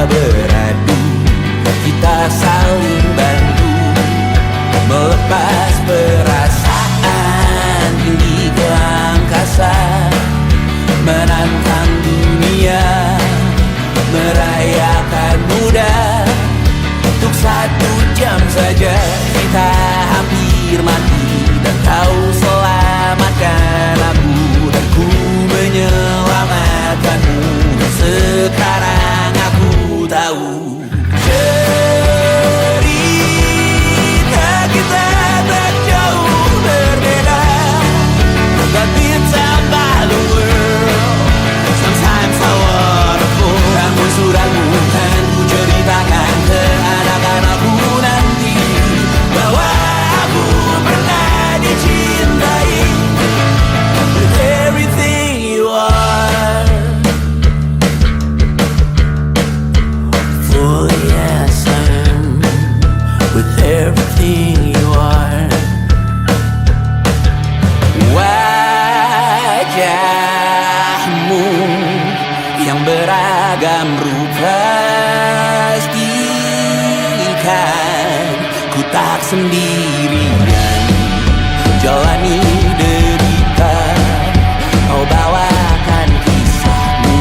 beradu, kita saling bantu melepas perasaan tinggi ke angkasa, menantang dunia, merayakan muda. Untuk 1 jam saja kita hampir mati, dan kau selamatkan aku, dan ku menyelamatkanmu. Sekarang aku tahu cerita kita tak jauh berbeda, but it's about the world. Sometimes I wanna fall. Namun suratmu kan ku ceritakan ke anak-anakku nanti, bahwa aku pernah dicintai with everything you are. For yes I am with everything you are. Wajahmu yang beragam rupa pastikan ku tak sendirian jalani derita. Kau bawakan kisahmu,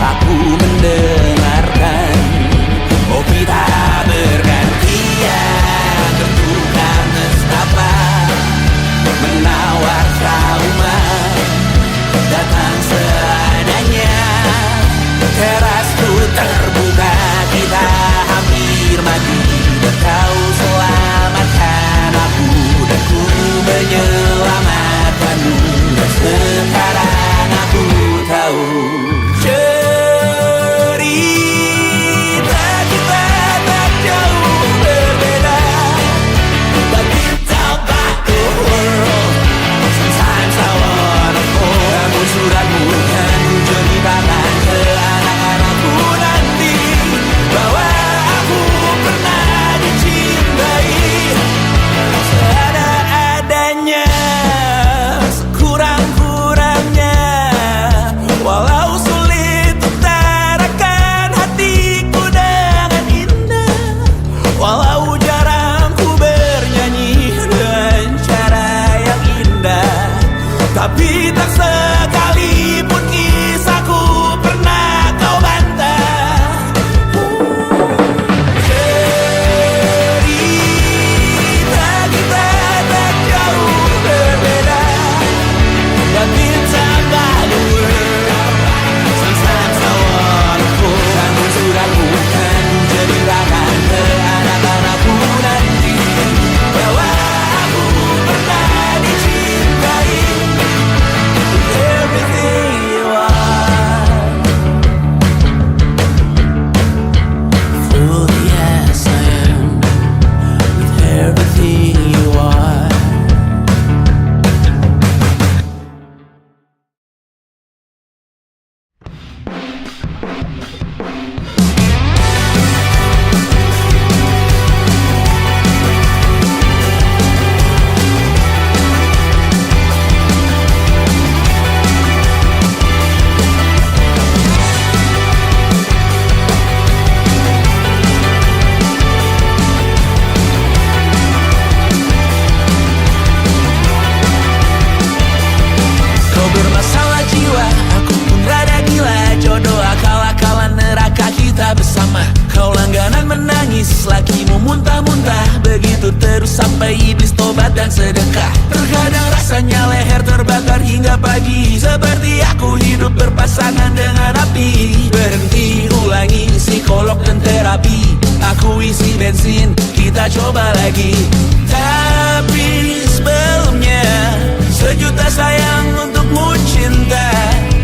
aku mendengarkan. Oh kita bergantian bertukar nestapa, menawar trauma datang seadanya. Terasku terbuka, kita hampir mati, dan kau selamatkan aku, dan ku menyelamatkanmu. Dan sekarang aku tahu cerita kita tak jauh berbeda, but it's about the world. Sometimes I wanna fall. Namun suratmu kan ku ceritakan ke anak-anakku nanti, bahwa aku pernah dicintai seada-adanya, sekurang-kurangnya. Walau sulit utarakan hatiku dengan indah, walau jarang ku bernyanyi dengan cara yang indah, tapi tak sekalipun kisahku pernah kau bantah. Cerita kita tak jauh berbeda, but it's about the world. Sometimes I wanna fall. Namun suratmu kan ku ceritakan ke anak-anakku nanti, bahwa aku pernah dicintai with everything you are. For yes I am with everything you are. Kau bermasalah jiwa, aku pun rada gila. Jodoh akal-akalan neraka kita bersama. Kau langganan menangis, lakimu muntah-muntah. Begitu terus sampai iblis tobat dan sedekah. Terkadang rasanya leher terbakar hingga pagi, seperti aku hidup berpasangan dengan api. Berhenti, ulangi psikolog dan terapi. Aku isi bensin, kita coba lagi. Tapi sebelumnya 1.000.000 sayang untukmu cinta,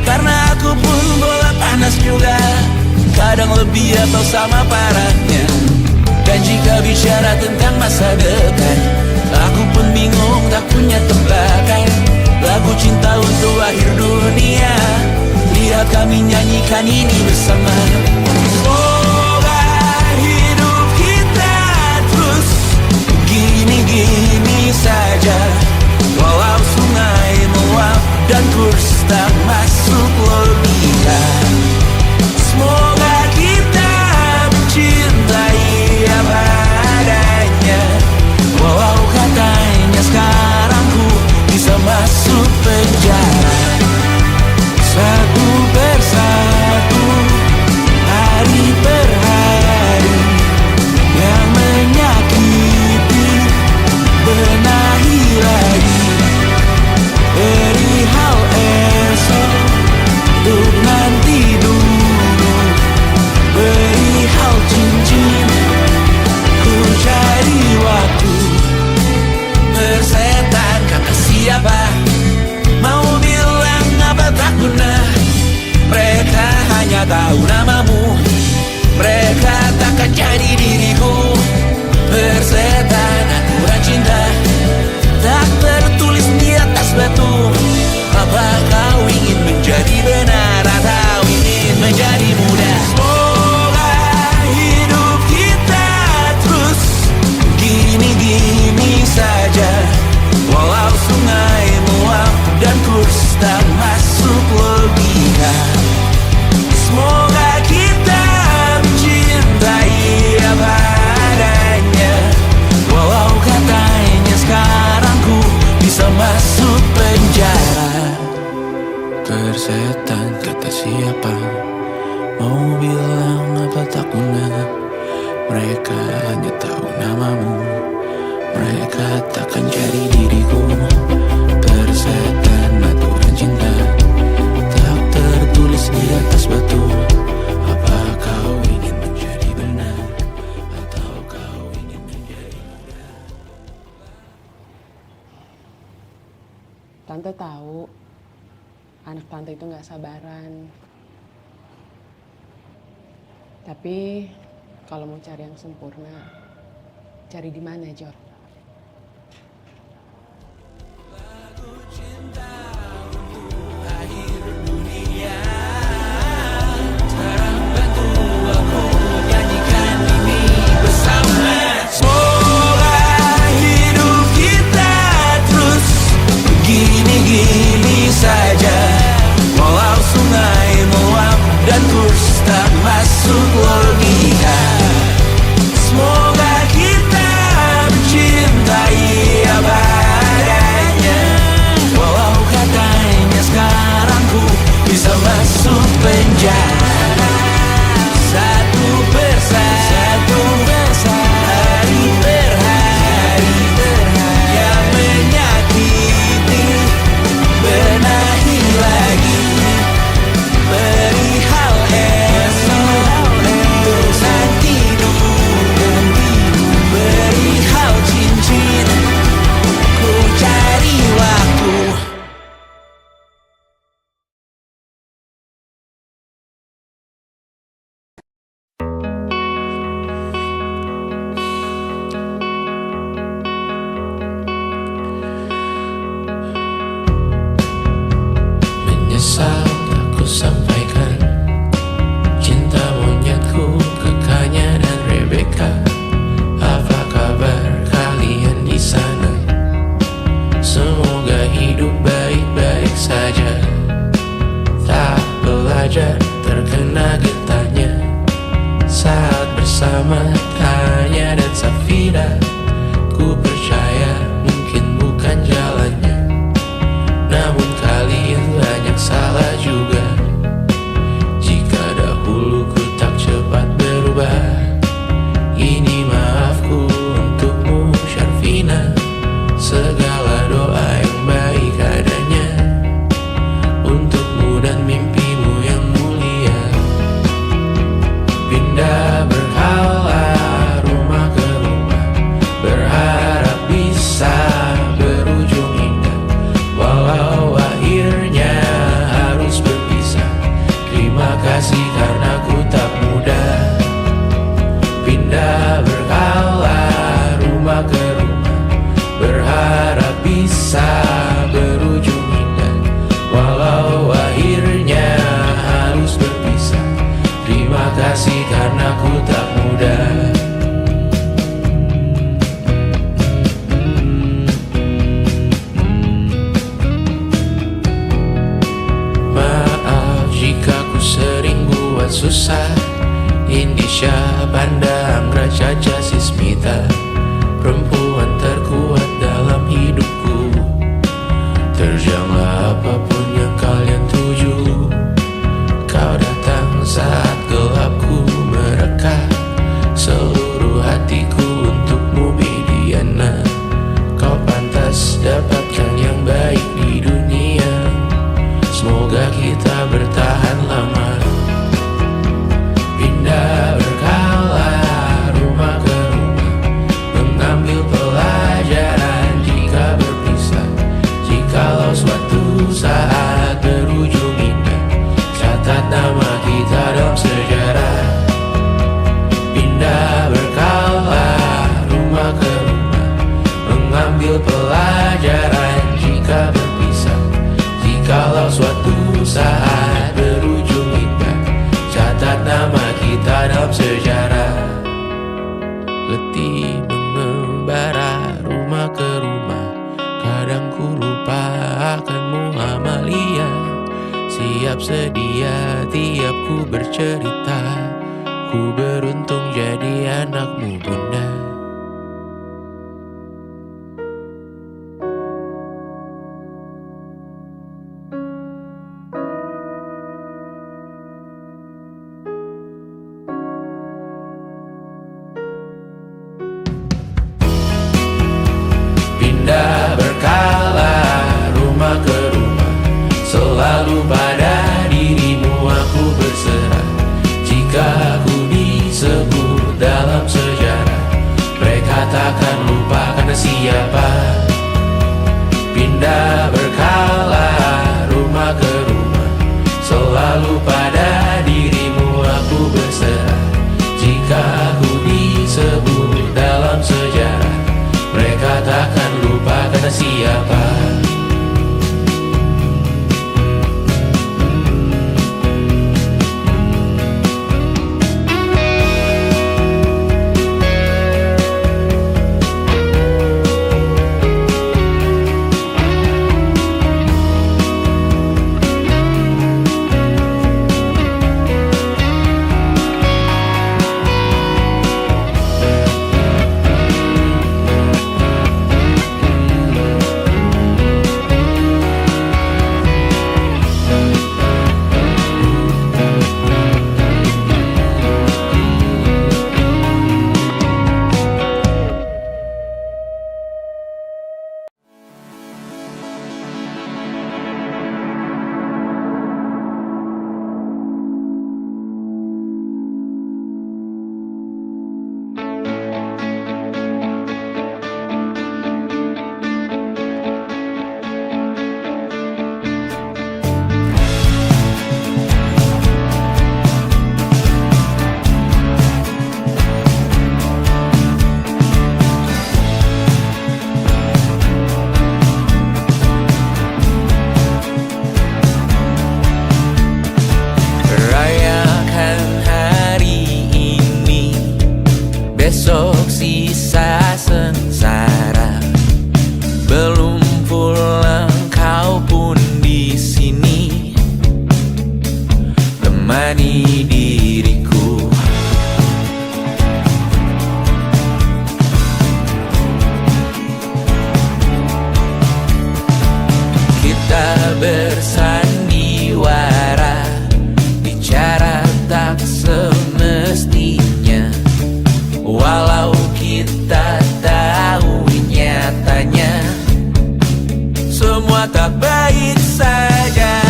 karena aku pun bola panas juga, kadang lebih atau sama parahnya. Dan jika bicara tentang masa depan, aku pun bingung tak punya tebakan. Lagu cinta untuk akhir dunia, lihat kami nyanyikan ini bersama. Semoga hidup kita terus gini-gini saja, walau sungai meluap dan kurs tak masuk logika. Semoga kita takkan jadi diriku. Persetan aturan cinta tak tertulis di atas batu. Apa kau ingin menjadi benar atau ingin menjadi muda? Semoga hidup kita terus gini-gini saja, walau sungai meluap dan kurs tak masuk logika. Semoga kita mencintai apa adanya, walau katanya sekarang ku bisa masuk penjara. Persetan kata siapa, mau bilang apa tak guna. Mereka hanya tahu namamu, mereka takkan jadi diriku. Persetan aturan cinta tak tertulis di atas batu. Apa kau ingin menjadi benar atau kau ingin menjadi muda? Tante tahu anak tante itu gak sabaran. Tapi kalau mau cari yang sempurna, cari di mana, Jor? Gini-gini saja, walau sungai meluap dan kurs tak masuk logika. Semoga kita mencintai apa adanya, walau katanya sekarang ku bisa masuk penjara. Satu persatu, hari per hari, yang menyakiti benahi lagi. Perihal esok, bosan tidur. Perihal cincin, ku cari waktu. Menyesal tak ku sampaikan cinta monyetku ke Kanya dan Rebecca. Apa kabar kalian di sana? Semoga hidup baik-baik saja. Tak belajar terkena getahnya saat bersama Kanya dan Safira. Ku percaya mungkin bukan jalannya, namun kalian banyak salah juga. Jika dahulu ku tak cepat berubah, ini maafku untukmu Syarfina. Segala doa yang baik adanya untukmu dan mimpimu yang mulia. Pindah berhala rumah ke rumah, berharap bisa berujung indah, walau akhirnya harus berpisah. Terima kasih karena ku tak mudah. Pindah berhala rumah ke rumah, berharap bisa berujung indah, walau akhirnya harus berpisah. Terima kasih karena ku tak mudah. Maaf jika ku sering buat susah. Indisha, Banda, Anggra, Caca, Sismita, perempuan terkuat dalam hidupku. Terjanglah apapun yang kalian tuju. Kau datang saat gelapku mereka. Seluruh hatiku untukmu Bidiana. Kau pantas dapatkan yang baik di dunia. Semoga kita bertahan lama. Pindah berkala rumah ke rumah, mengambil pelajaran bahagia tiap ku bercerita. Ku beruntung jadi anakmu bunda. Pindah berkala rumah ke rumah, selalu pada dirimu aku berserah. Jika ku disebut dalam sejarah, mereka takkan lupa karena siapa. Pindah berkala rumah ke rumah, selalu pada dirimu aku berserah. Jika ku disebut dalam sejarah, mereka takkan lupa karena siapa. Besok sisa sengsara, belum pulang kau pun di sini temani diriku. Kita bersandiwara, bicara tak semestinya. Walau kita tahu nyatanya semua tak baik saja.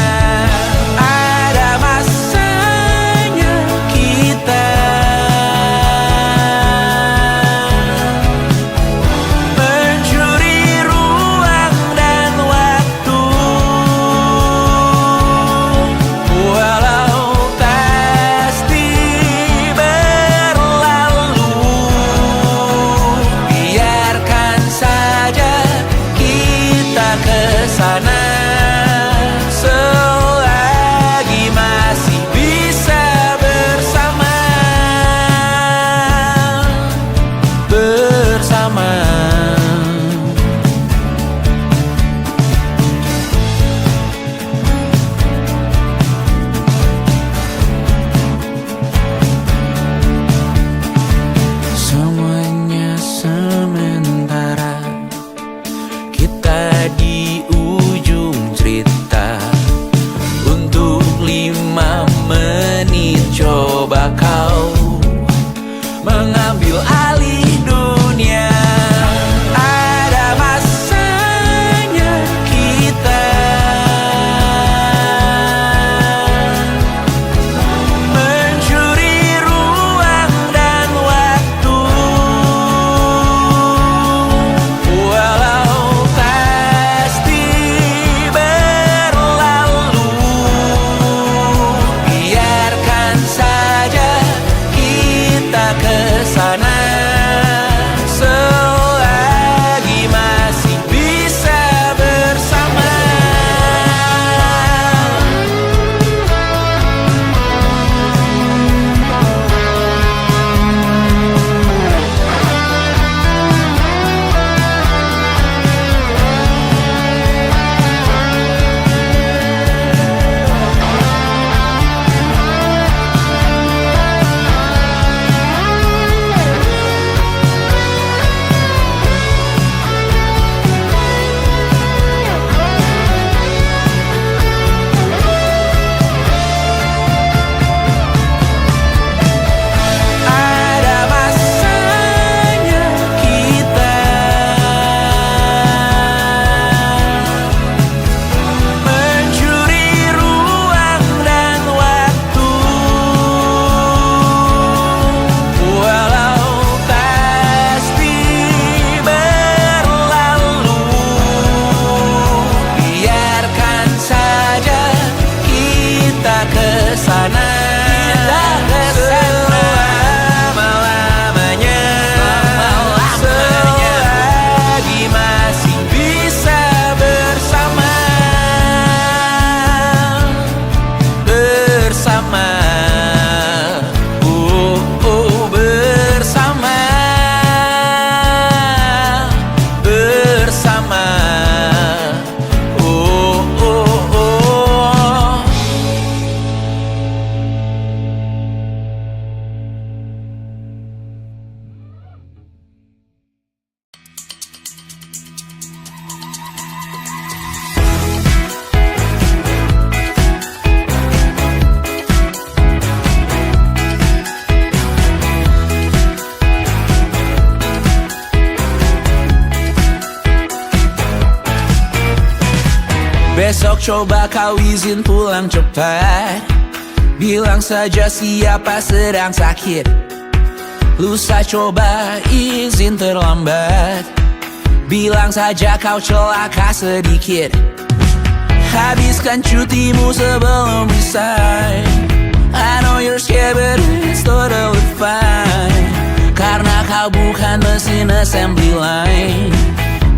Ada masanya kita mencuri ruang dan waktu. Walau pasti berat, Besok coba kau izin pulang cepat. Bilang saja siapa sedang sakit. Lusa coba izin terlambat. Bilang saja kau celaka sedikit. Habiskan cutimu sebelum resign. I know you're scared but it's totally fine. Karena kau bukan mesin assembly line.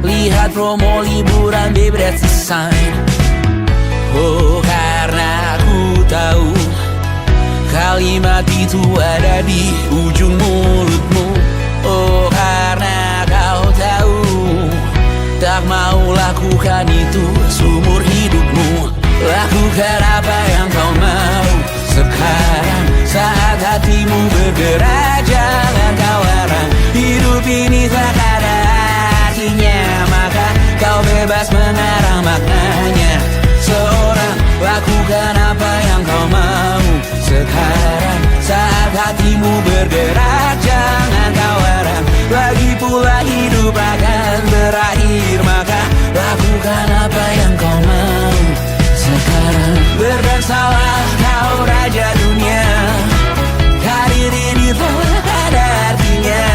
Lihat promo liburan, baby, that's a sign. Oh, karena aku tahu kalimat itu ada di ujung mulutmu. Oh, karena kau tahu tak mau lakukan itu seumur hidupmu. Lakukan apa yang kau mau sekarang saat hatimu bergerak. Jangan kau larang, hidup ini tak ada artinya, maka kau bebas mengarang maknanya. Seorang lakukan apa yang kau mau sekarang saat hatimu bergerak. Jangan kau larang, lagi pula hidup akan berakhir, maka lakukan apa yang kau mau sekarang. Berdansalah kau raja dunia, karir ini tak ada artinya.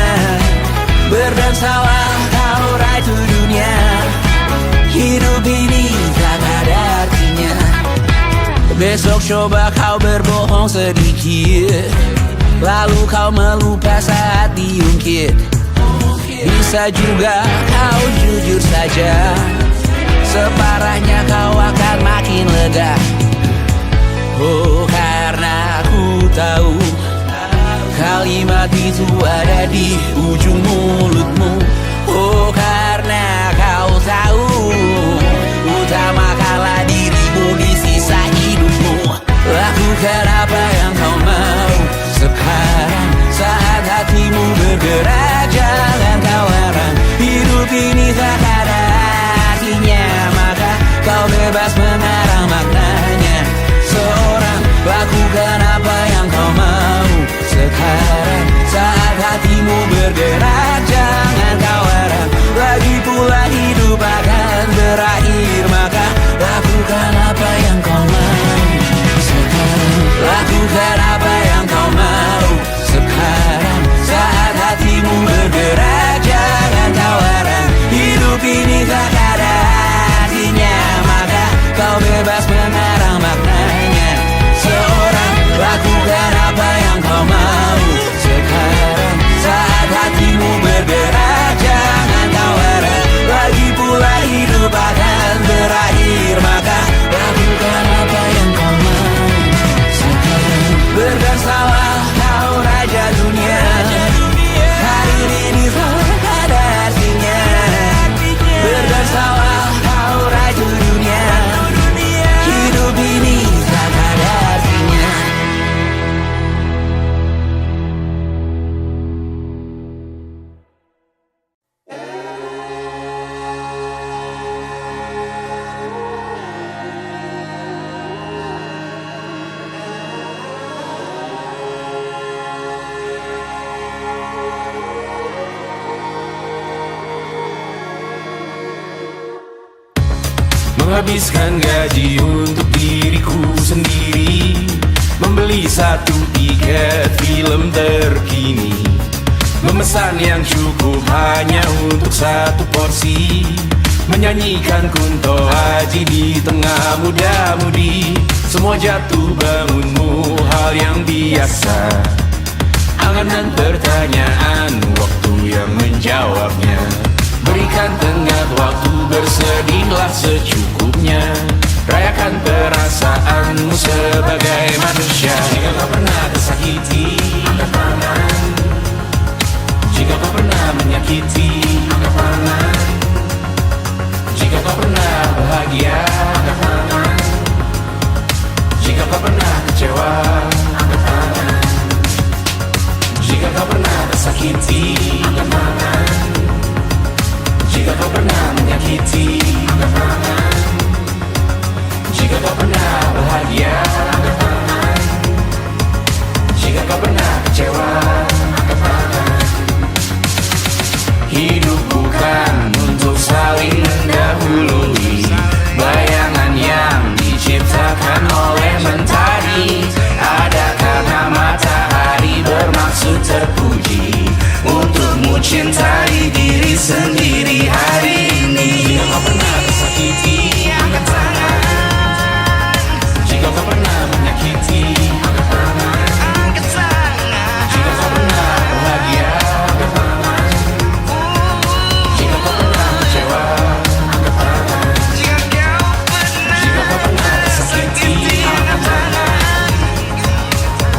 Berdansalah kau ratu dunia, hidup ini tak ada artinya. Besok coba kau berbohong sedikit, lalu kau melupa saat diungkit. Bisa juga kau jujur saja, separahnya kau akan makin lega. Oh, karena aku tahu kalimat itu ada di ujung mulutmu. Oh, karena kau tahu utamakanlah dirimu di sisa hidupmu. Lakukan apa yang kau mau sekarang saat hatimu bergerak. Jangan kau larang, hidup ini tak ada artinya, maka kau bebas mengarang maknanya. Seorang lakukan apa yang kau mau sekarang saat hatimu bergerak. Jangan kau larang, lagi pula hidup akan berakhir, maka lakukan apa yang kau mau sekarang. Lakukan apa yang kau mau sekarang saat hatimu bergerak. Jangan kau larang, hidup ini tak ada artinya, maka kau bebas mengarang maknanya. Seorang lakukan apa yang kau mau sekarang saat hatimu bergerak. Jangan kau larang, lagi pula hidup akan berakhir, maka lakukan apa yang kau mau sekarang. Berdansalah kau raja dunia, karir ini tak ada artinya. Berdansalah kau raja dunia, hidup ini tak ada artinya. Menghabiskan gaji untuk diriku sendiri, membeli satu tiket film terkini, memesan yang cukup hanya untuk satu porsi, menyanyikan Kunto Aji di tengah muda-mudi. Semua jatuh bangunmu hal yang biasa, angan dan pertanyaan, waktu yang menjawabnya. Berikan tengah waktu, bersedihlah secukupnya. Rayakan perasaanmu sebagai manusia. Jika kau pernah tersakiti, angkat tangan. Jika kau pernah menyakiti, angkat tangan. Jika kau pernah bahagia, angkat tangan. Jika kau pernah kecewa, angkat tangan. Jika kau pernah tersakiti, angkat tangan. Jika kau pernah menyakiti, angkat tangan. Jika kau pernah bahagia, angkat tangan. Jika kau pernah kecewa, angkat tangan. Hidup bukan untuk saling mendahului bayangan yang sendiri hari ini. Jika kau pernah tersakiti, angkat tangan. Jika kau pernah menyakiti, angkat tangan. Angkat tangan. Jika kau pernah bahagia, angkat tangan. Jika kau pernah kecewa, angkat tangan. Jika kau pernah Tersakiti, angkat tangan.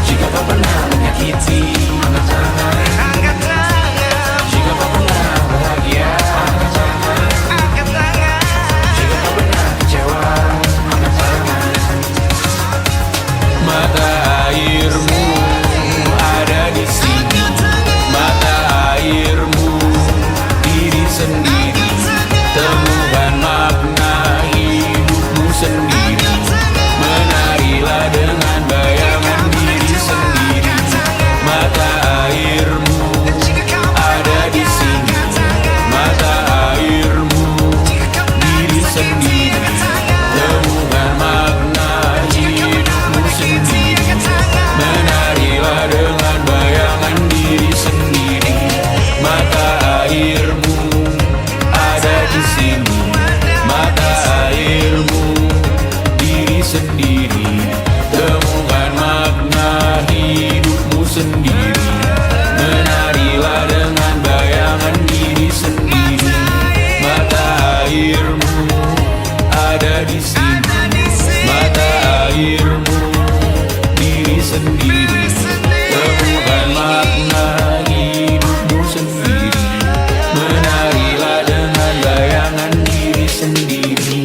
Jika kau pernah menyakiti, angkat tangan. angkat tangan. Jika kau pernah bahagia, angkat tangan. Angkat tangan. Jika kau pernah kecewa, angkat tangan. Mata airmu ada di sini. Mata airmu diri sendiri. Temukan makna hidupmu sendiri. Menarilah dengan bayangan diri sendiri. Mata airmu ada di sini. Mata airmu diri sendiri. Temukan makna hidupmu sendiri. Menarilah dengan bayangan diri sendiri. Mata airmu ada di sini. Mata airmu diri sendiri. Temukan makna hidupmu sendiri. Menarilah dengan bayangan diri sendiri. Mata airmu ada di sini. Mata airmu diri sendiri. Temukan makna hidupmu sendiri. Menarilah dengan bayangan diri sendiri.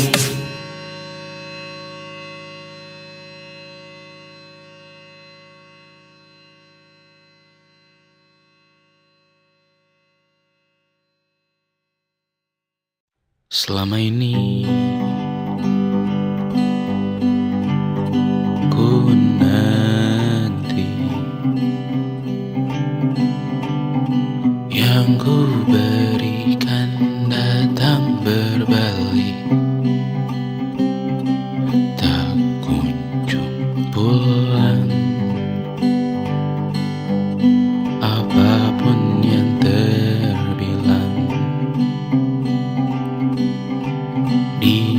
Selama ini ku nanti yang ku berikan datang berbalik, tak kunjung pulang. Apapun yang terbilang di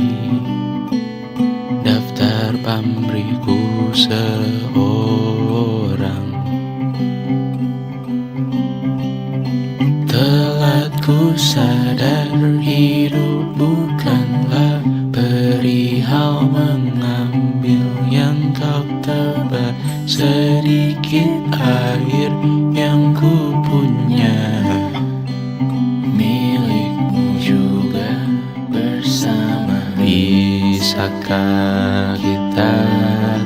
daftar pamrihku seorang, telah ku sadar hidup bukanlah perihal mengambil yang kau tebar. Sedikit air yang ku punya milikmu juga bersama. Bisakah kita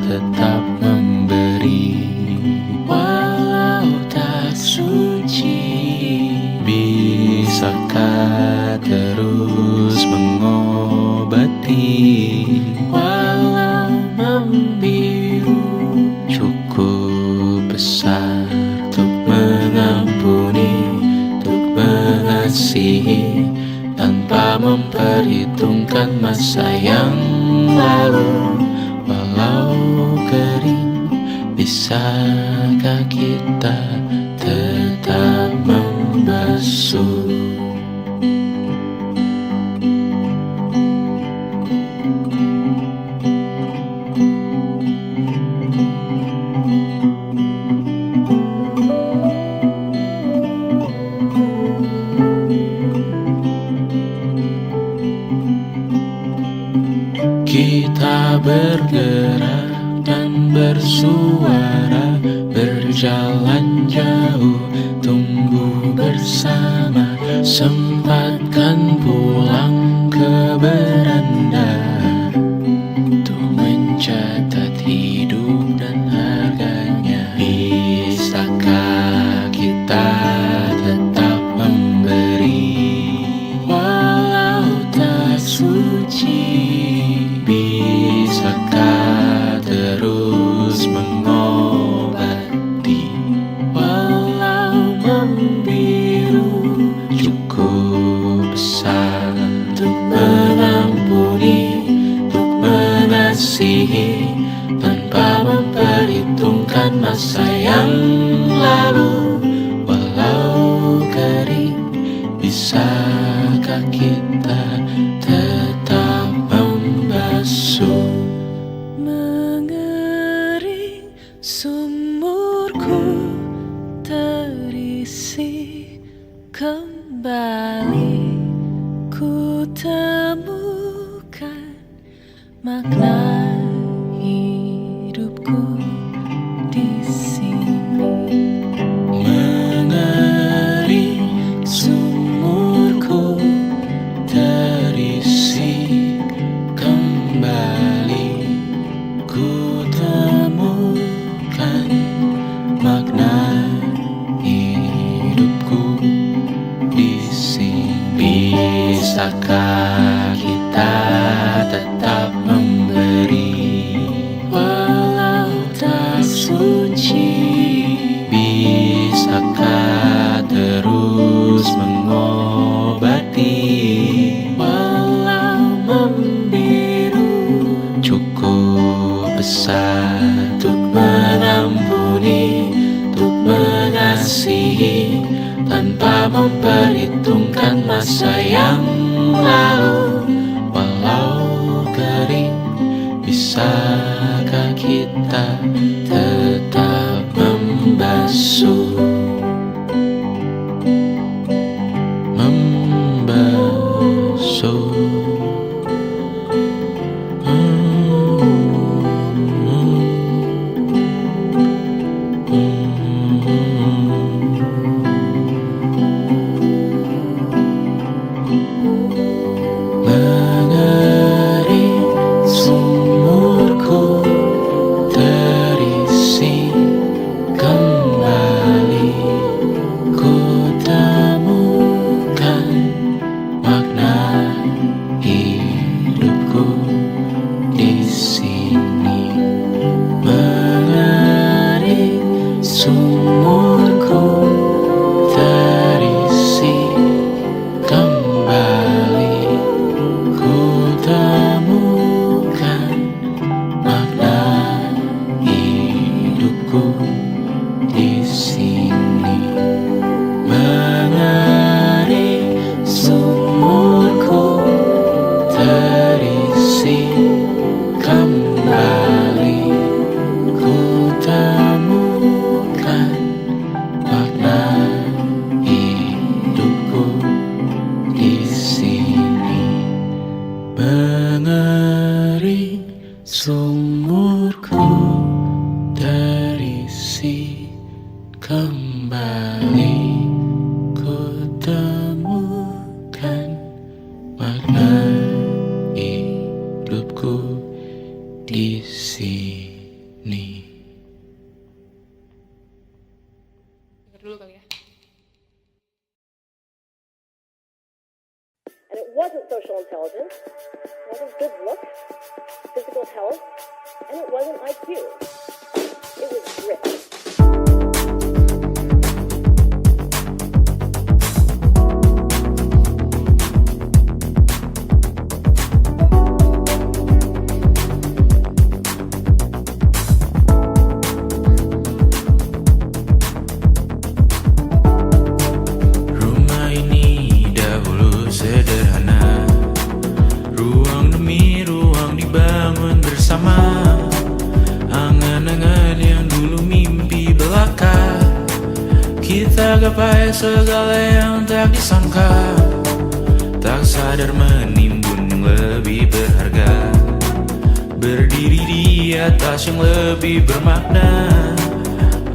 tetap memberi walau tak suci? Bisakah terus mengobati walau membiru? Cukup besar untuk mengampuni, untuk mengasihi, tanpa memperhitungkan masa yang lalu. Walau kering, bisakah kita tetap membasuh? Kita bergerak dan bersuara, berjalan jauh, tumbuh bersama. Sempatkan pulang ke beranda untuk mencatat hidup dan harganya. Bisakah kita tetap memberi walau tak suci? Bisakah terus mengobati walau membiru? Cukup besar untuk mengampuni, untuk mengasihi, tanpa memperhitungkan masa yang lalu. Walau kering, bisa kita tetap membasuh. Mengering sumurku terisi kembali, ku temukan makna hidupku di sini. Mengering sumurku terisi kembali, ku temukan makna hidupku di sini. Bisakah kita tetap memberi walau tak suci? Bisakah terus mengobati walau membiru? Cukup besar untuk mengampuni, untuk mengasihi, tanpa memperhitungkan masa yang lalu. Walau kering, bisakah kita tetap membasuh? Membasuh. Mengering sumurku terisi kembali, ku temukan makna hidupku di sini. Mengering sumurku terisi kembali, ku temukan makna hidupku di sini. Mengering sumurku terisi kembali, ku temukan makna hidupku di sini. Mengering sumurku terisi kembali, ku temukan makna hidupku di sini. Dengar dulu kali ya. And it wasn't social intelligence, it wasn't good looks, physical health, and it wasn't IQ. It was grit. Rumah ini dahulu sederhana, ruang demi ruang dibangun bersama. Angan-angan yang dulu mimpi belaka, kita gapai segala yang tak disangka. Tak sadar menimbun yang lebih berharga, berdiri di atas yang lebih bermakna.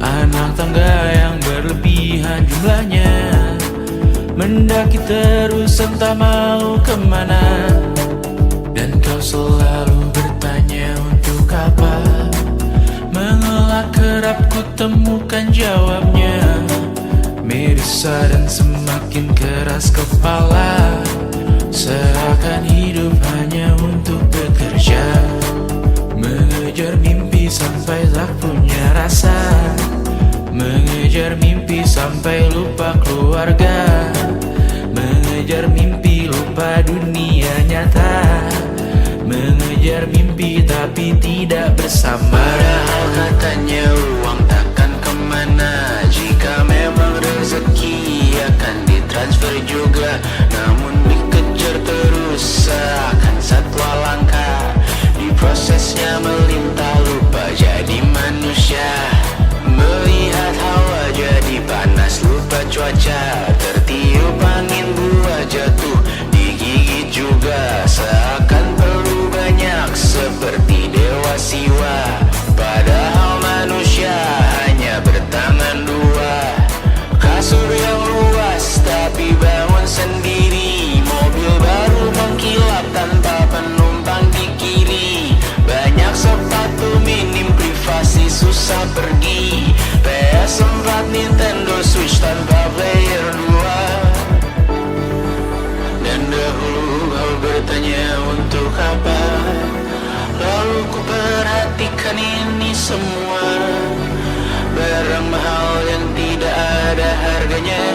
Anak tangga yang berlebihan jumlahnya, mendaki terus entah mau kemana. Dan kau selalu bertanya untuk apa, mengelak kerap ku temukan jawabnya. Merisa dan semakin keras kepala, seakan hidup hanya untuk bekerja. Mengejar mimpi sampai tak punya rasa, mengejar mimpi sampai lupa keluarga, mengejar mimpi lupa dunia nyata, mengejar mimpi tapi tidak bersama. Padahal katanya uang takkan kemana, jika memang rezeki akan ditransfer juga. Namun dikejar cuaca, tertiup angin buah jatuh, digigit juga seakan perlu banyak seperti dewa siwa. Padahal manusia hanya bertangan dua. Kasur yang luas tapi bangun sendiri, mobil baru mengkilap tanpa penumpang di kiri. Banyak sepatu minim privasi susah pergi, PS4 Nintendo Switch tanpa player 2. Dan dahulu kau bertanya untuk apa, lalu ku perhatikan ini semua. Barang mahal yang tidak ada harganya.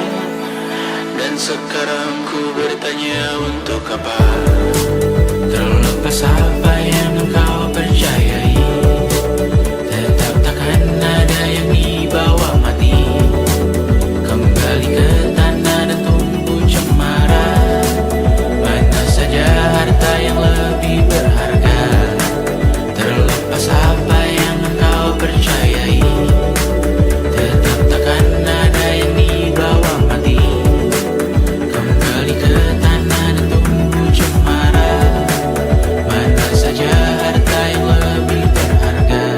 Dan sekarang ku bertanya untuk apa. Terlepas apa yang engkau percayai, tetap takkan ada yang dibawa mati. Kembali ke tanah dan tumbuh cemara. Mana saja harta yang lebih berharga. Terlepas apa yang engkau percayai, tetap takkan ada yang dibawa mati. Kembali ke tanah dan tumbuh cemara. Mana saja harta yang lebih berharga.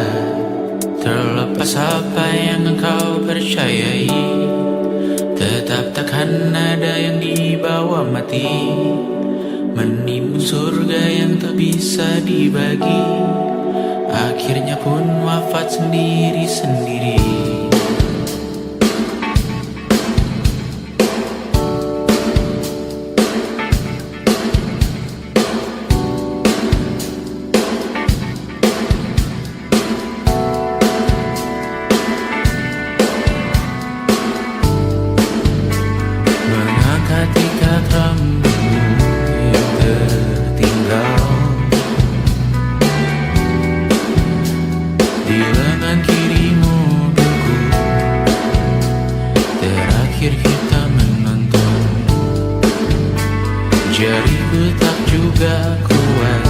Terlepas apa yang engkau percayai, tetap takkan ada yang dibawa mati. Menimbun surga yang tak bisa dibagi, akhirnya pun wafat sendiri-sendiri. Mengangkat ikat rambutmu yang tertinggal di lengan kirimu beku. Terakhir kita menonton, jariku tak juga kuat,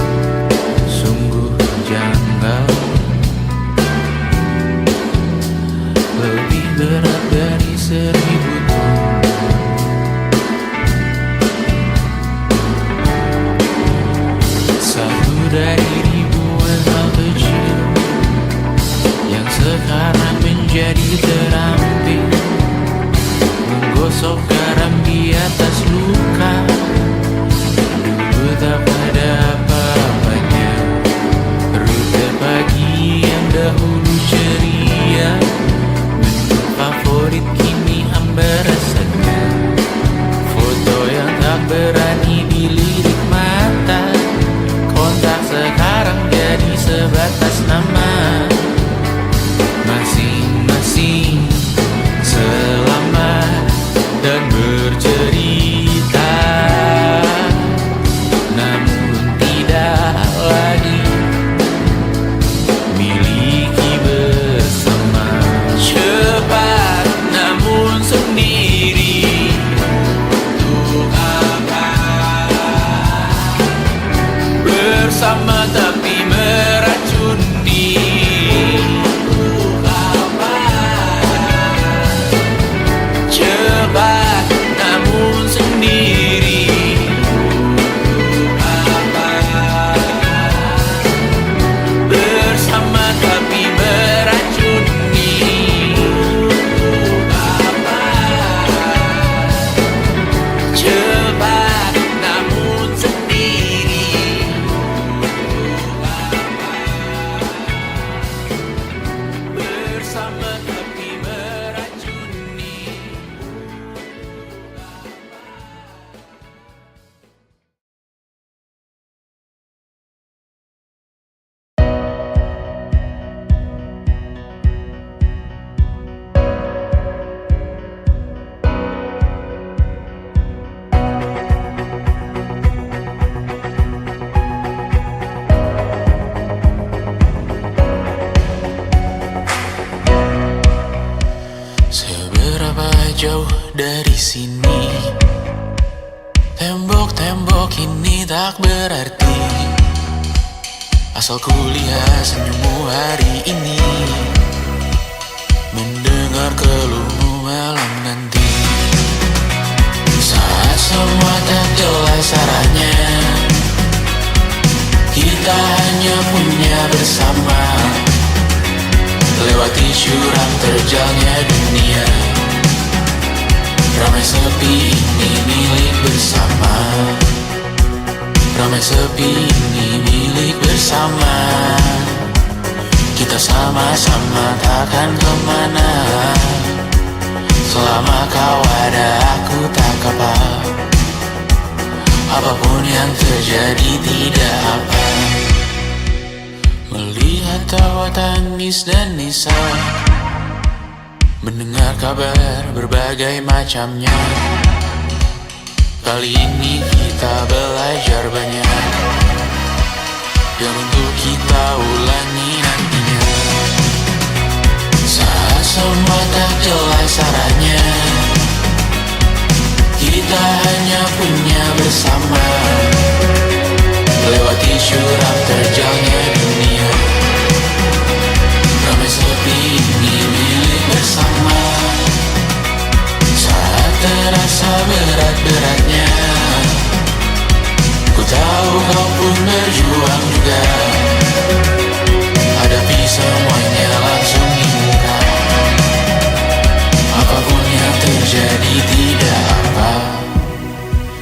sungguh janggal. Lebih berat dari 1000 ton. Satu dari ribuan hal kecil yang sekarang menjadi terampil, menggosok garam di atas luka. Dulu tak ada apa-apanya, rute pagi yang dahulu ceria, menu favorit kini hambar rasanya. Foto yang tak berani dilirik mata, kontak sekarang jadi sebatas nama. Masing-masing selamat dan bercerita, namun tidak lagi miliki bersama. Cepat namun sendiri, untuk apa? Bersama tapi meracuni, untuk apa? Cepat namun sendiri, untuk apa? Bersama tapi meracuni, untuk apa? Cepat namun sendiri, bersama tapi meracuni. Seberapa jauh dari sini, tembok-tembok ini tak berarti, asal ku lihat senyummu hari ini, mendengar keluhmu malam nanti. bersama, lewati jurang terjalnya dunia. Ramai sepi ini milik bersama, ramai sepi ini milik bersama. Kita sama-sama takkan kemana, selama kau ada aku tak apa. Apapun yang terjadi tidak apa. Melihat tawa tangis dan nisa, mendengar kabar berbagai macamnya. Kali ini kita belajar banyak yang untuk kita ulangi nantinya. Saat semua tak jelas arahnya, kita hanya punya bersama, lewati jurang terjalnya dunia. Ramai sepi ini milik bersama, saat terasa berat-beratnya. Ku tahu kau pun berjuang juga, hadapi semuanya langsung di muka. Apapun yang terjadi tidak apa.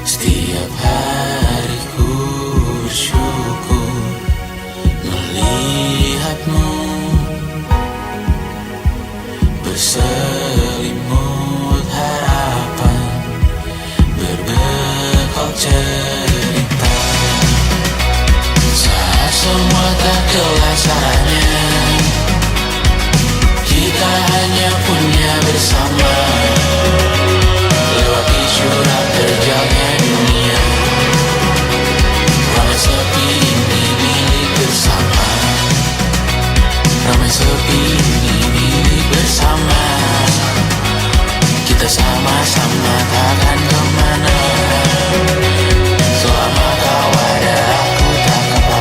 Setiap hari ku bersyukur melihatmu berselimut harapan, berbekal cerita. Saat semua tak jelas arahnya, kita hanya punya bersama, lewati jurang terjalnya dunia. Ramai sepi ini milik bersama, ramai sepi ini milik bersama. Kita sama-sama takkan kemana, selama kau ada aku tak apa.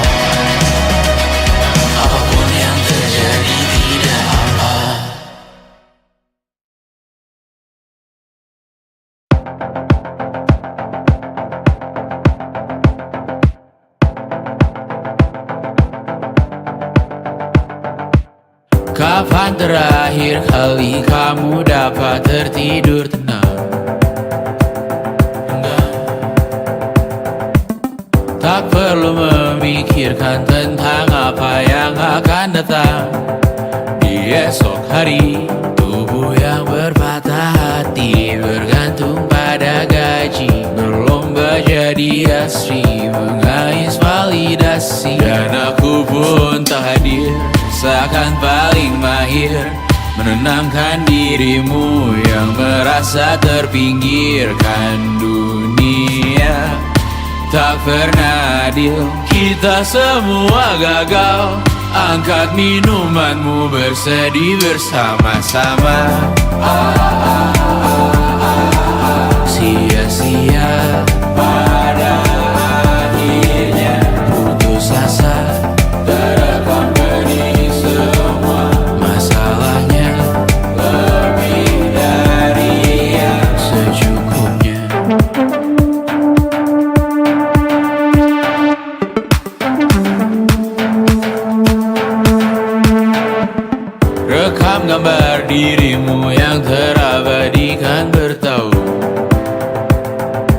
Apapun yang terjadi tidak apa. Kapan terakhir kali kamu dapat tertidur tenang? Tak perlu memikirkan tentang apa yang akan datang di esok hari. Tubuh yang berpatah hati bergantung pada gaji, berlomba jadi asri, mengais validasi. Dan aku pun tak hadir, seakan paling mahir menenangkan dirimu yang merasa terpinggirkan dunia. Tak pernah adil, kita semua gagal. Angkat minumanmu, bersedih bersama-sama. Sia-sia pada akhirnya putus asa, terekam benih semua. Masalahnya lebih dari yang secukupnya. Rekam gambar dirimu yang terabadikan bertahun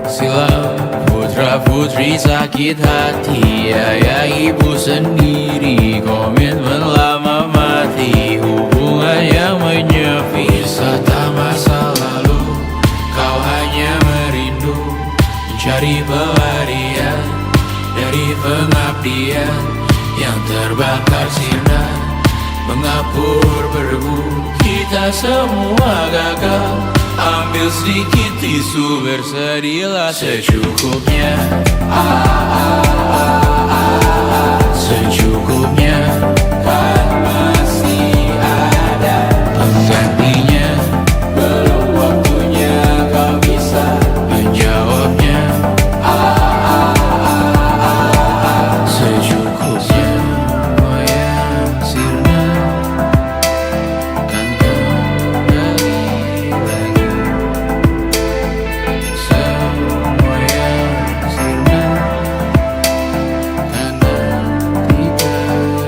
silam. Putra-putri sakit hati, ayah ibu sendiri, komitmen lama mati, hubungan yang menyepi. Wisata masa lalu, kau hanya merindu, mencari pelarian dari pengabdian yang terbakar sirna, mengapur berdebu. Kita semua gagal, ambil sedikit tisu, bersedihlah secukupnya. Secukupnya, kan masih ada penggantinya. Belum waktunya kau bisa menjawabnya. Secukupnya, moyang sirna kan kembali lagi. Semua yang sirna kan nanti berakhir.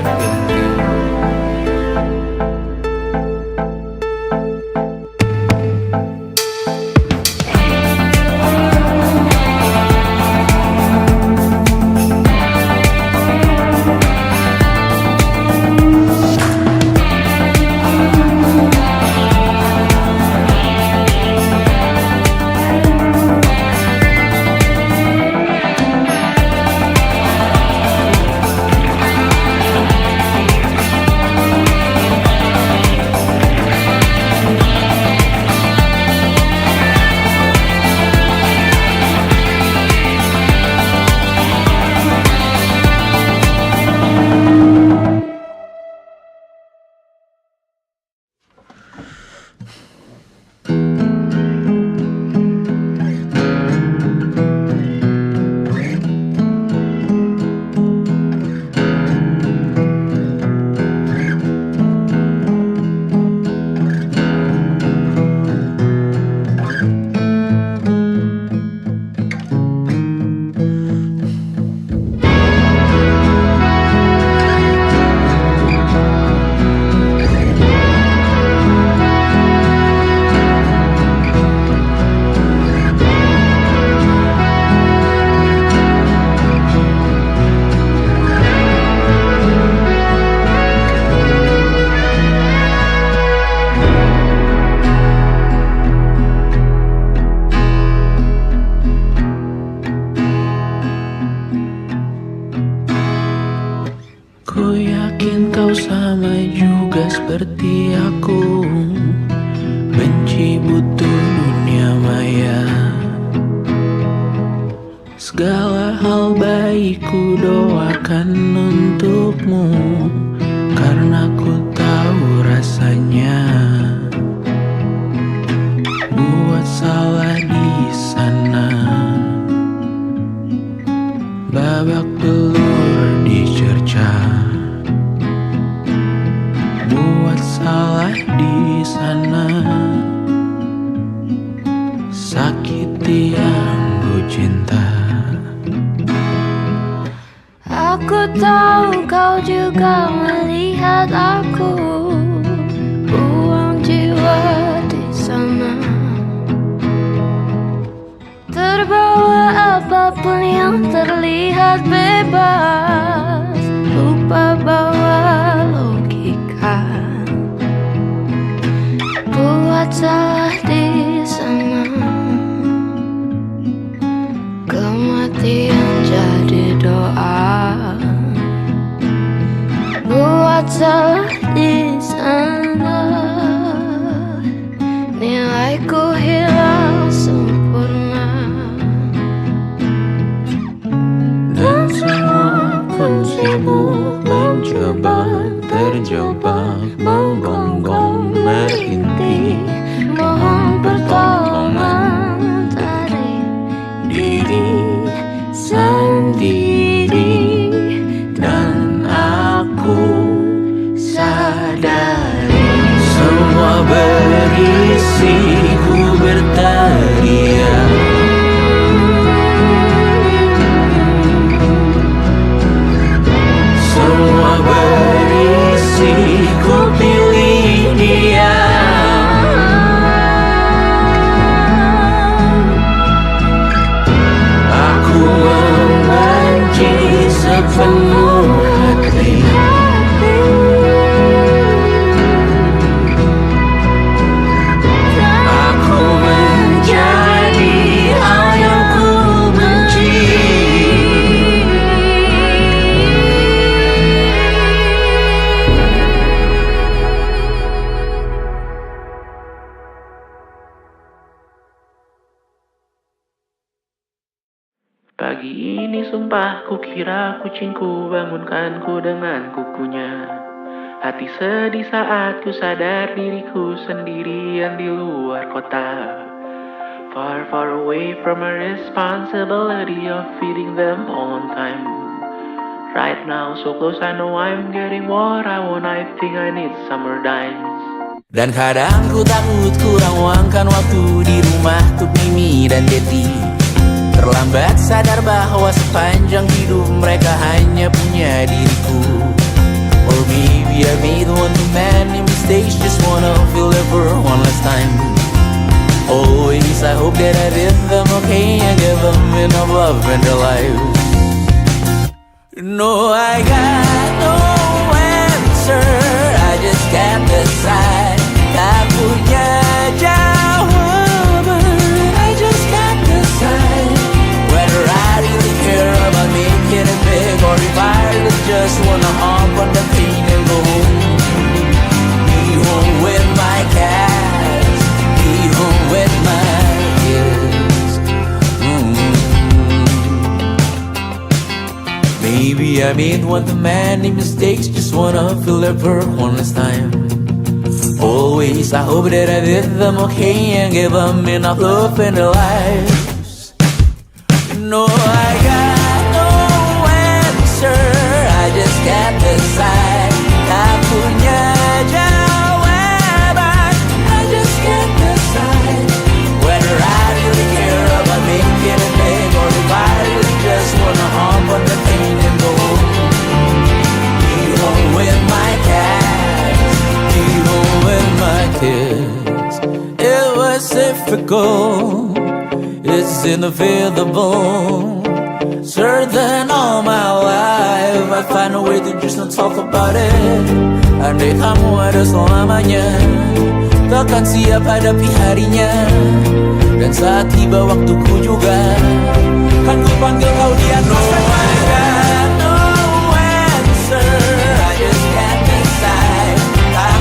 seperti aku, benci butuh dunia maya. Segala hal baik ku doakan untukmu, karena ku tahu rasanya buat salah di sana. Babak belur dicerca, buat salah di sana. Sakiti yang ku cinta. Aku tahu kau juga melihat aku, buang jiwa di sana. Terbawa apapun yang terlihat bebas, lupa bawa logika. Buat salah di sana, kematian jadi doa. Buat salah di sana, nilaiku hilang sempurna. Dan semua pun sibuk mencoba, terjebak, menggonggong, merintih, Mohon pertolongan dari diri sendiri. Dan aku sadari semua berisi ku berteriak. Semua berisi ku pilih dia. Aku membenci sepenuh hati. Aku menjadi hal yang ku benci. Pagi ini sumpah kukira kucingku bangunkanku dengan kukunya. Hati sedih saat ku sadar diriku sendirian di luar kota. Far, far away from a responsibility of feeding them on time. Right now so close, I know I'm getting what I want. I think I need summer dimes. Dan kadang ku takut kurang uangkan waktu di rumah untuk Mimi dan Dedi. Terlambat sadar bahwa sepanjang hidup mereka hanya punya diriku. Or maybe I made one too many mistakes, just wanna feel it for one last time. Always I hope that I did them okay and give them enough love in their lives. No, I got no answer, I just can't decide. Tak punya jawaban, I just can't decide whether I really care about making it big, or if I really just wanna hop on the plane and go home. Be home with my cats, be home with my kids. Maybe I made one too many mistakes, just wanna feel it for one last time. Always I hope that I did them okay and gave them enough love in their lives. No, I got no answer, I just can't decide. Tak punya jawaban, I just can't decide whether I really care about making it big, or if I really just wanna hop on the plane and go home. Be home with my cats, be home with my kids. It was difficult, it's inevitable. Certain all my life I find a way to just not talk about it. Andai kamu ada selamanya, takkan siap hadapi harinya. Dan saat tiba waktuku juga, kan ku panggil kau di atas sana. No answer, I just can't decide. Tak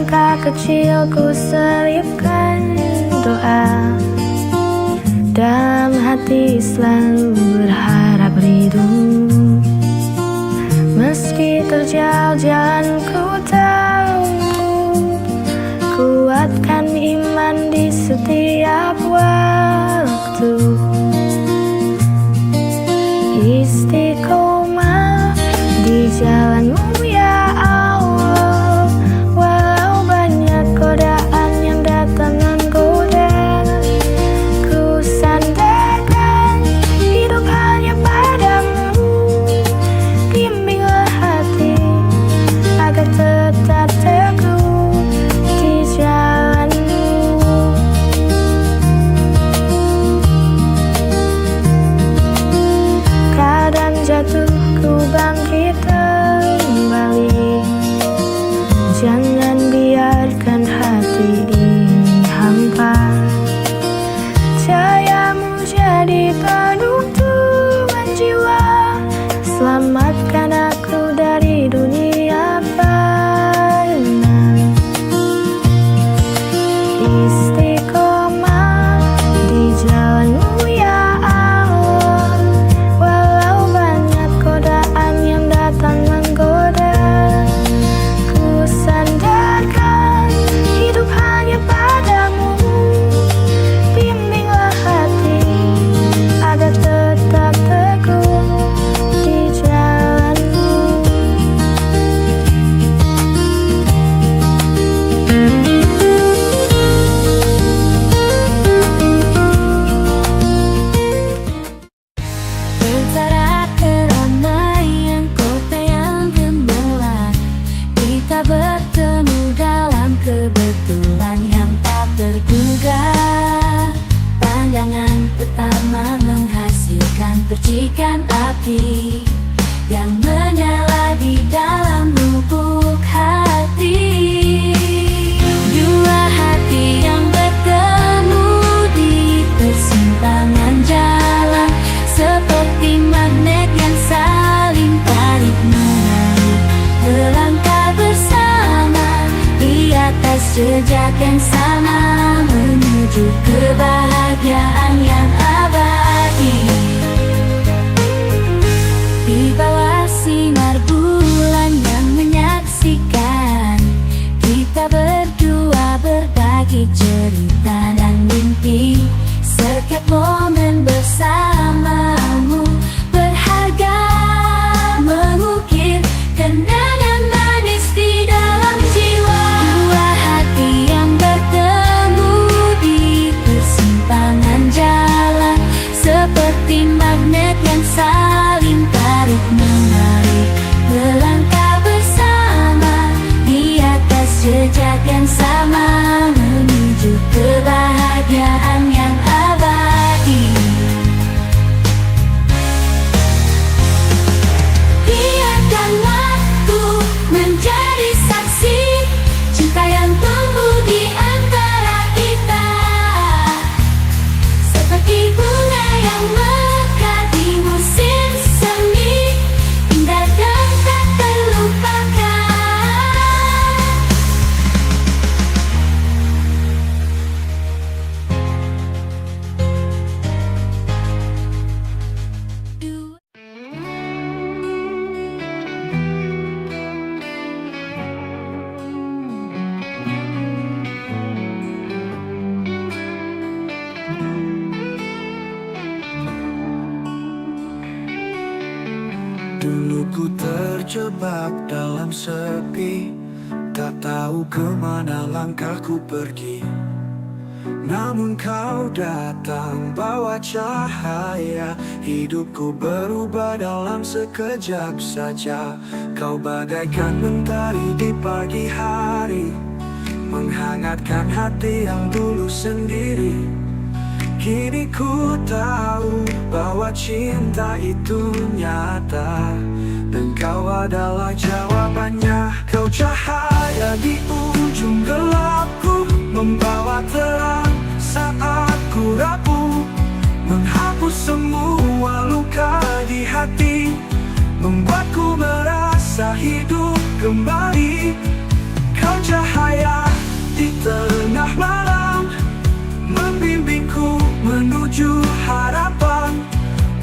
langkah kecilku selipkan doa. Dalam hati selalu berharap rindu. Meski terjal jalan ku tahu, kuatkan iman di setiap waktu. Istiqomah di jalanmu ya Allah. Walau banyak godaan yang datang menggoda, ku sandarkan hidup hanya padamu. Bimbinglah hati agar tetap teguh di jalanmu. Kadang jatuh ku bangkit kembali. Jangan biarkan hati ini hampa. Cahayamu jadi penutupan jiwa. Selamatkan aku dari dunia fana. Istiqomah di jalanmu ya Allah. Walau banyak godaan yang datang menggoda, ku sandarkan hidup hanya padamu. Bimbinglah hati agar tetap teguh di jalanmu. Antara keramaian kota yang gemerlap, kita bertemu dalam kebetulan yang tak terduga. Pandangan pertama menghasilkan percikan api yang menyala di dalam lubuk hati. Dua hati yang bertemu di persimpangan jalan, seperti magnet yang saling tarik-menarik, melangkah bersama di atas jejak yang sama, menuju kebahagiaan yang abadi. Di bawah sinar bulan yang menyaksikan, kita berdua berbagi cerita dan mimpi. Setiap momen bersamamu berharga, mengukir kenangan manis di dalam jiwa. Dua hati yang bertemu di persimpangan jalan, seperti magnet yang saling tarik-menarik, melangkah bersama di atas jejak yang sama, menuju kebahagiaan yang abadi. Biarkan waktu menjadi saksi cinta yang tumbuh di antara kita, seperti bunga yang mekar di musim semi, indah dan tak terlupakan. Dulu ku terjebak dalam sepi, tak tahu kemana langkahku pergi. Namun kau datang bawa cahaya, hidupku berubah dalam sekejap saja. Kau bagaikan mentari di pagi hari, menghangatkan hati yang dulu sendiri. Kini ku tahu bahwa cinta itu nyata, dan kau adalah jawabannya. Kau cahaya di ujung gelapku, membawa terang saat ku rapuh, menghapus semua luka di hati, membuatku merasa hidup kembali. Kau cahaya di tengah malam, membimbingku menuju harapan.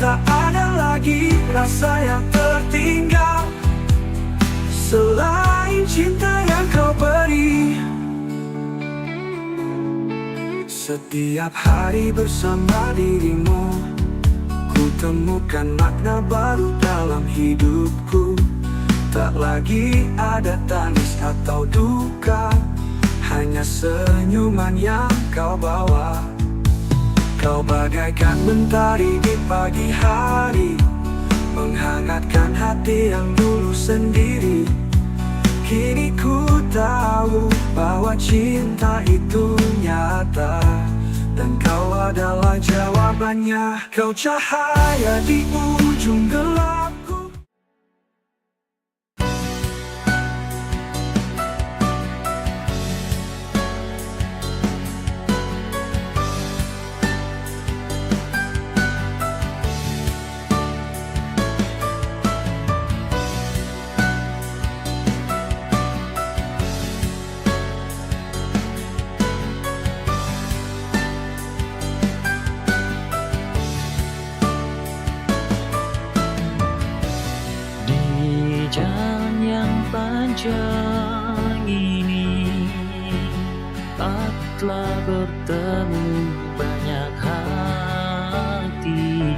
Tak ada lagi rasa yang tertinggal selain cinta yang kau beri. Setiap hari bersama dirimu, ku temukan makna baru dalam hidupku. Tak lagi ada tangis atau duka, hanya senyuman yang kau bawa. Kau bagaikan mentari di pagi hari, menghangatkan hati yang dulu sendiri. Kini ku tahu bahwa cinta itu nyata, dan kau adalah jawabannya. Kau cahaya di ujung gelapku. Jalan yang panjang ini, aku telah bertemu banyak hati,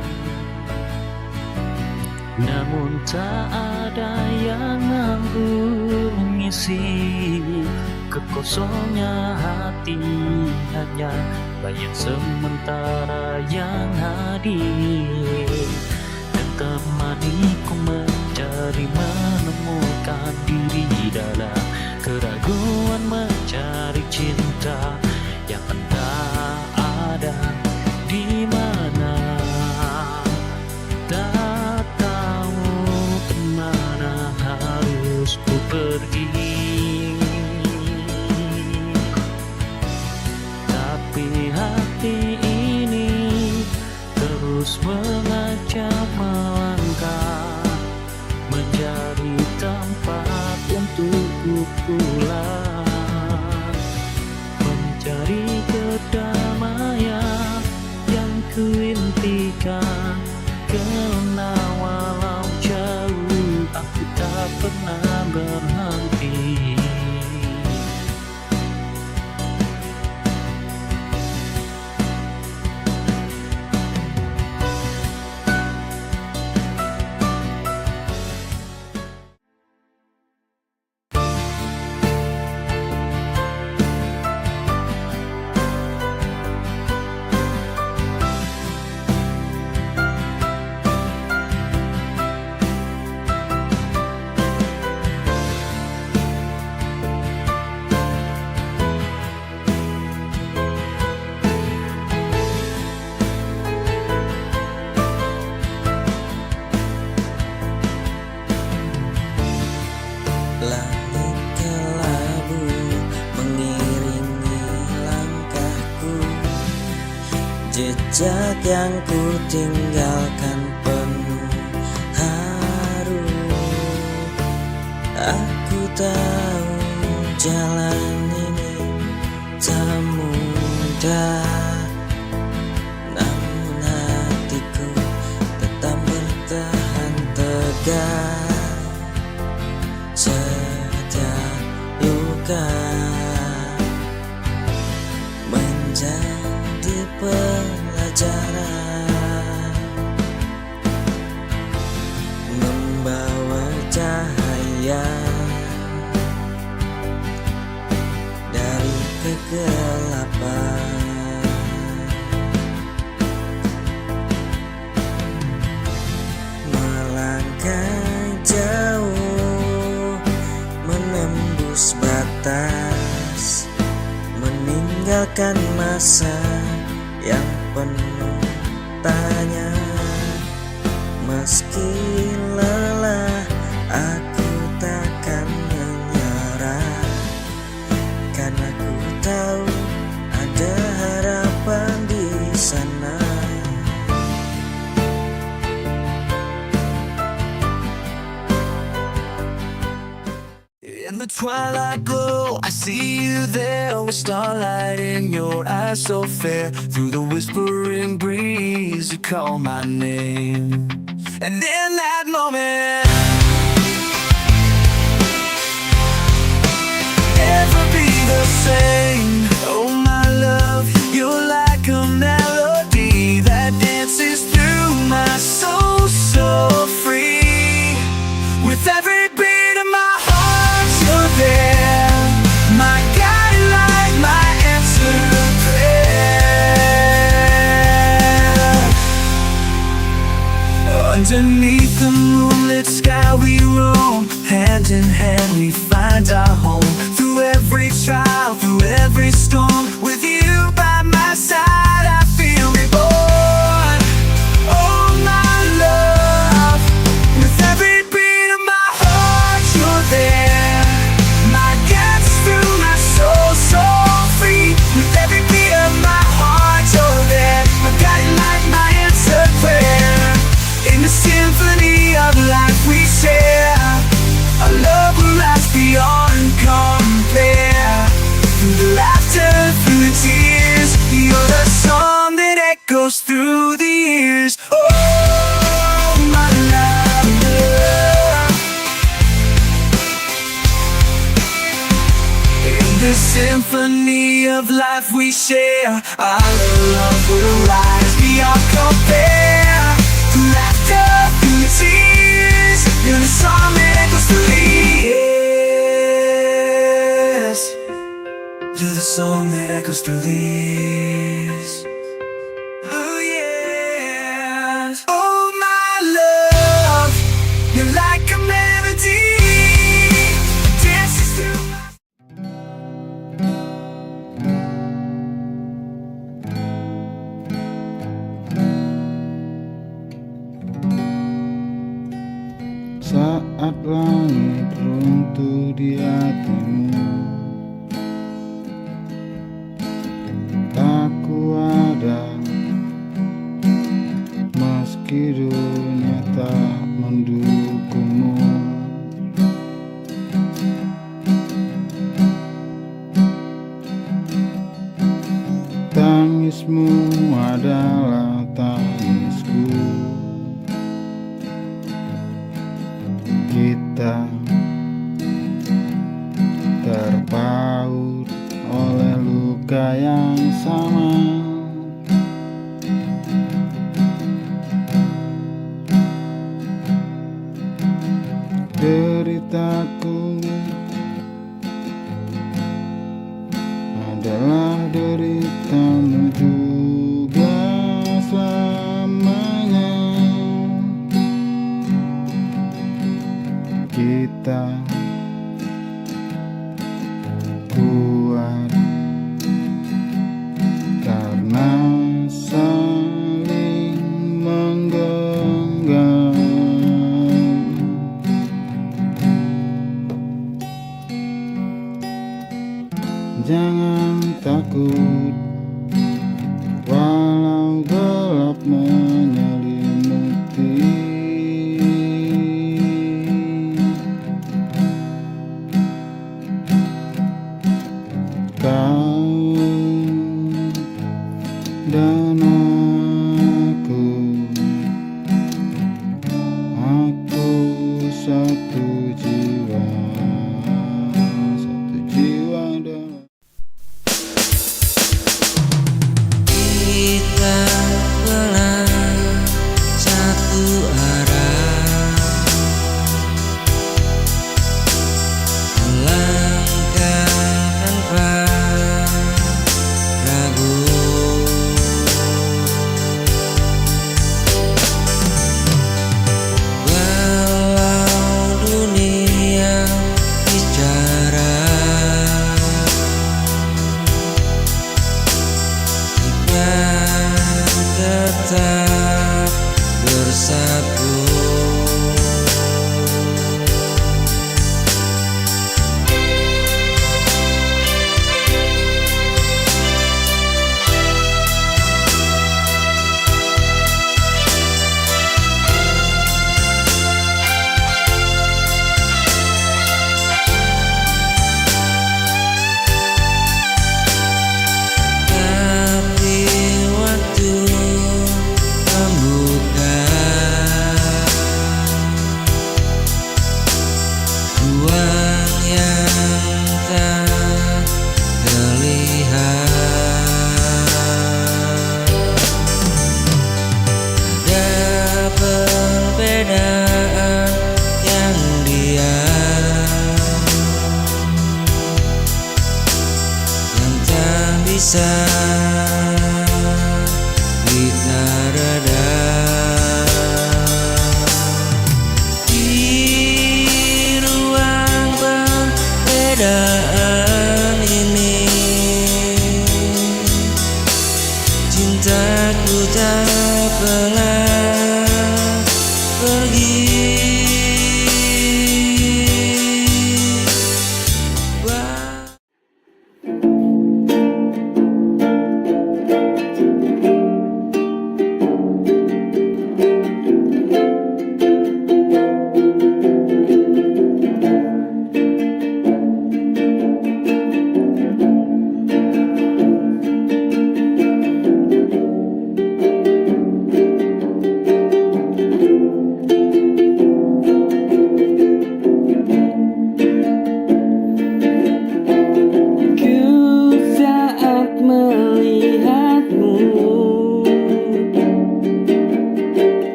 namun tak ada yang mampu mengisi kekosongan hati. Hanya bayang sementara yang hadir dan temaniku mencari menemukan diri dalam keraguan, mencari cinta yang entah ada di mana. Tak tahu kemana harus ku pergi, tapi hati ini terus mengajak melangkah, menjadi tempat untukku pulang, mencari kedamaian yang kuimpikan. Karena walau jauh aku tak pernah berhenti. Langit kelabu mengiringi langkahku, jejak yang ku tinggalkan penuh haru. Aku tahu jalan ini tak mudah, namun hatiku tetap bertahan tegar. Setiap luka menjadi pelajaran, membawa cahaya dari kegelapan. Melangkah jauh, menembus batas, meninggalkan masa yang penuh tanya. Meski lelah, aku takkan menyerah, karena ku tahu ada harapan di sana. In the twilight glow, I see you there with starlight in your eyes so fair. Through the whispering breeze, you call my name. And in that moment, never be the same. Oh my love, you're like a melody that dances through my soul so free. With every beat of my heart, you're there. My guiding light, my answer prayer. Underneath the moonlit sky we roam, hand in hand we find our home. Through every trial, through every storm, with you by my side I feel reborn. Oh my love, with every beat of my heart you're there. My guides through my soul so free. With every beat of my heart you're there. My guiding light, my answered prayer. In the symphony of life we share, our love will last beyond compare. Through the laughter, through the tears, you're the song that echoes through the years. Oh, my love. In the symphony of life we share, our love will rise beyond compare. Through laughter, through the tears, you're the song that echoes through the years. You're the song that echoes through the years. Oh yes. Oh my love, you're like a melody, dances through my Saat langit runtuh di hatimu, aku ada, meski dunia tak mendukungmu. Tangismu adalah tangisku. Kita terpaut oleh luka yang sama. Deritaku adalah deritamu juga selamanya. Kita kuat karena saling menggenggam. Jangan takut walau gelap menyelimuti. Kau dan aku satu jiwa dalam bisa kita reda di ruang perbedaan ini. Cintaku tak pernah pergi.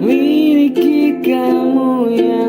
Miliki kamu yang